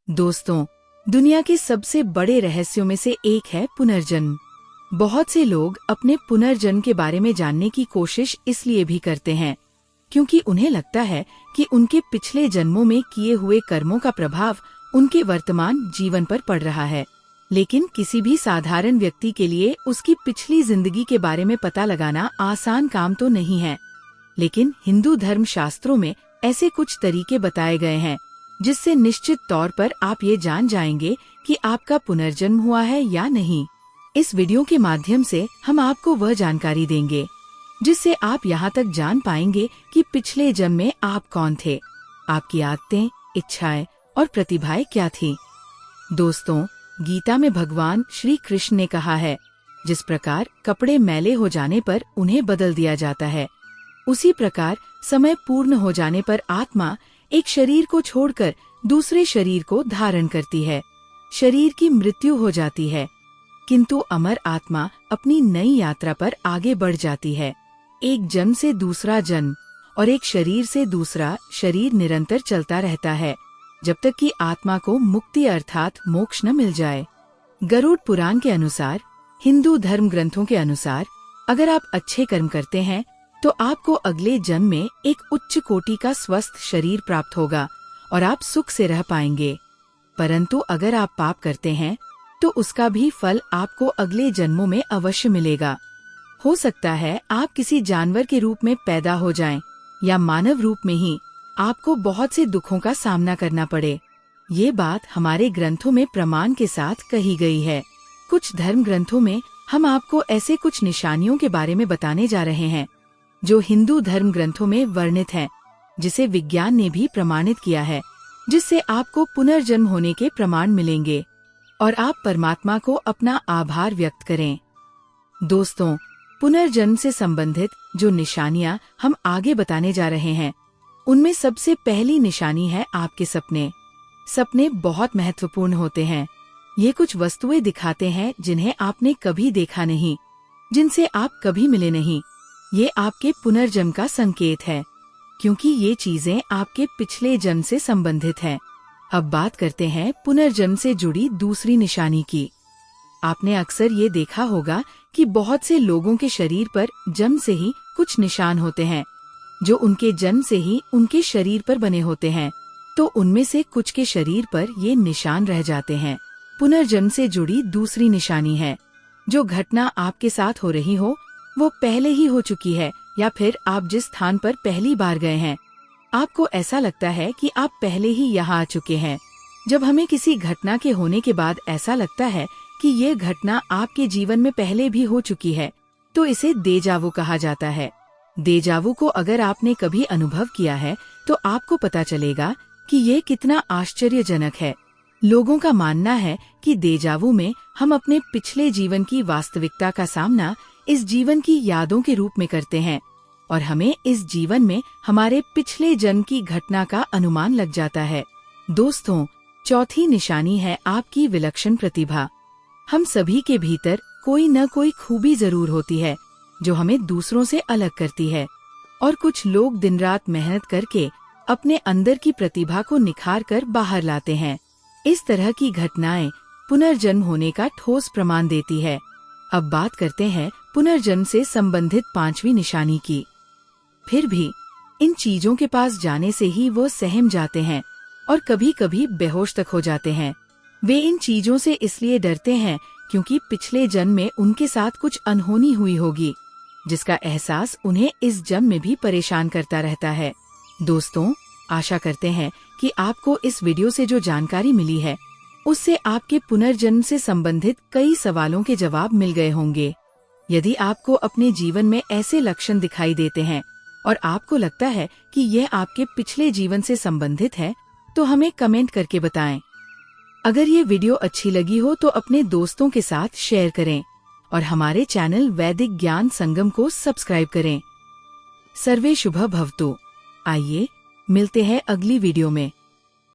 दोस्तों, दुनिया के सबसे बड़े रहस्यों में से एक है पुनर्जन्म। बहुत से लोग अपने पुनर्जन्म के बारे में जानने की कोशिश इसलिए भी करते हैं क्योंकि उन्हें लगता है कि उनके पिछले जन्मों में किए हुए कर्मों का प्रभाव उनके वर्तमान जीवन पर पड़ रहा है। लेकिन किसी भी साधारण व्यक्ति के लिए उसकी पिछली जिंदगी के बारे में पता लगाना आसान काम तो नहीं है। लेकिन हिंदू धर्म शास्त्रों में ऐसे कुछ तरीके बताए गए हैं जिससे निश्चित तौर पर आप ये जान जाएंगे कि आपका पुनर्जन्म हुआ है या नहीं। इस वीडियो के माध्यम से हम आपको वह जानकारी देंगे जिससे आप यहाँ तक जान पाएंगे कि पिछले जन्म में आप कौन थे, आपकी आदतें, इच्छाएं और प्रतिभाएं क्या थी। दोस्तों, गीता में भगवान श्री कृष्ण ने कहा है, जिस प्रकार कपड़े मैले हो जाने पर उन्हें बदल दिया जाता है, उसी प्रकार समय पूर्ण हो जाने पर आत्मा एक शरीर को छोड़कर दूसरे शरीर को धारण करती है। शरीर की मृत्यु हो जाती है, किंतु अमर आत्मा अपनी नई यात्रा पर आगे बढ़ जाती है। एक जन्म से दूसरा जन्म और एक शरीर से दूसरा शरीर निरंतर चलता रहता है जब तक कि आत्मा को मुक्ति अर्थात मोक्ष न मिल जाए। गरुड़ पुराण के अनुसार, हिंदू धर्म ग्रंथों के अनुसार, अगर आप अच्छे कर्म करते हैं तो आपको अगले जन्म में एक उच्च कोटि का स्वस्थ शरीर प्राप्त होगा और आप सुख से रह पाएंगे। परंतु अगर आप पाप करते हैं तो उसका भी फल आपको अगले जन्मों में अवश्य मिलेगा। हो सकता है आप किसी जानवर के रूप में पैदा हो जाएं या मानव रूप में ही आपको बहुत से दुखों का सामना करना पड़े। ये बात हमारे ग्रंथों में प्रमाण के साथ कही गई है। कुछ धर्म ग्रंथों में हम आपको ऐसे कुछ निशानियों के बारे में बताने जा रहे हैं जो हिंदू धर्म ग्रंथों में वर्णित हैं, जिसे विज्ञान ने भी प्रमाणित किया है, जिससे आपको पुनर्जन्म होने के प्रमाण मिलेंगे और आप परमात्मा को अपना आभार व्यक्त करें। दोस्तों, पुनर्जन्म से संबंधित जो निशानियां हम आगे बताने जा रहे हैं, उनमें सबसे पहली निशानी है आपके सपने। सपने बहुत महत्वपूर्ण होते हैं। ये कुछ वस्तुएं दिखाते हैं जिन्हें आपने कभी देखा नहीं, जिनसे आप कभी मिले नहीं। ये आपके पुनर्जन्म का संकेत है, क्योंकि ये चीजें आपके पिछले जन्म से संबंधित हैं। अब बात करते हैं पुनर्जन्म से जुड़ी दूसरी निशानी की। आपने अक्सर ये देखा होगा कि बहुत से लोगों के शरीर पर जन्म से ही कुछ निशान होते हैं, जो उनके जन्म से ही उनके शरीर पर बने होते हैं। तो उनमें से कुछ के शरीर पर ये निशान रह जाते हैं। पुनर्जन्म से जुड़ी दूसरी निशानी है, जो घटना आपके साथ हो रही हो वो पहले ही हो चुकी है, या फिर आप जिस स्थान पर पहली बार गए हैं आपको ऐसा लगता है कि आप पहले ही यहाँ आ चुके हैं। जब हमें किसी घटना के होने के बाद ऐसा लगता है कि ये घटना आपके जीवन में पहले भी हो चुकी है, तो इसे देजावु कहा जाता है। देजावु को अगर आपने कभी अनुभव किया है तो आपको पता चलेगा कि ये कितना आश्चर्यजनक है। लोगों का मानना है कि देजावु में हम अपने पिछले जीवन की वास्तविकता का सामना इस जीवन की यादों के रूप में करते हैं और हमें इस जीवन में हमारे पिछले जन्म की घटना का अनुमान लग जाता है। दोस्तों, चौथी निशानी है आपकी विलक्षण प्रतिभा। हम सभी के भीतर कोई न कोई खूबी जरूर होती है जो हमें दूसरों से अलग करती है, और कुछ लोग दिन रात मेहनत करके अपने अंदर की प्रतिभा को निखार कर बाहर लाते हैं। इस तरह की घटनाएं पुनर्जन्म होने का ठोस प्रमाण देती है। अब बात करते हैं पुनर्जन्म से संबंधित पांचवी निशानी की। फिर भी इन चीजों के पास जाने से ही वो सहम जाते हैं और कभी कभी बेहोश तक हो जाते हैं। वे इन चीजों से इसलिए डरते हैं क्योंकि पिछले जन्म में उनके साथ कुछ अनहोनी हुई होगी, जिसका एहसास उन्हें इस जन्म में भी परेशान करता रहता है। दोस्तों, आशा करते हैं कि आपको इस वीडियो से जो जानकारी मिली है उससे आपके पुनर्जन्म से संबंधित कई सवालों के जवाब मिल गए होंगे। यदि आपको अपने जीवन में ऐसे लक्षण दिखाई देते हैं और आपको लगता है कि यह आपके पिछले जीवन से संबंधित है, तो हमें कमेंट करके बताएं। अगर ये वीडियो अच्छी लगी हो तो अपने दोस्तों के साथ शेयर करें और हमारे चैनल वैदिक ज्ञान संगम को सब्सक्राइब करें। सर्वे शुभ भवतु। आइए मिलते हैं अगली वीडियो में।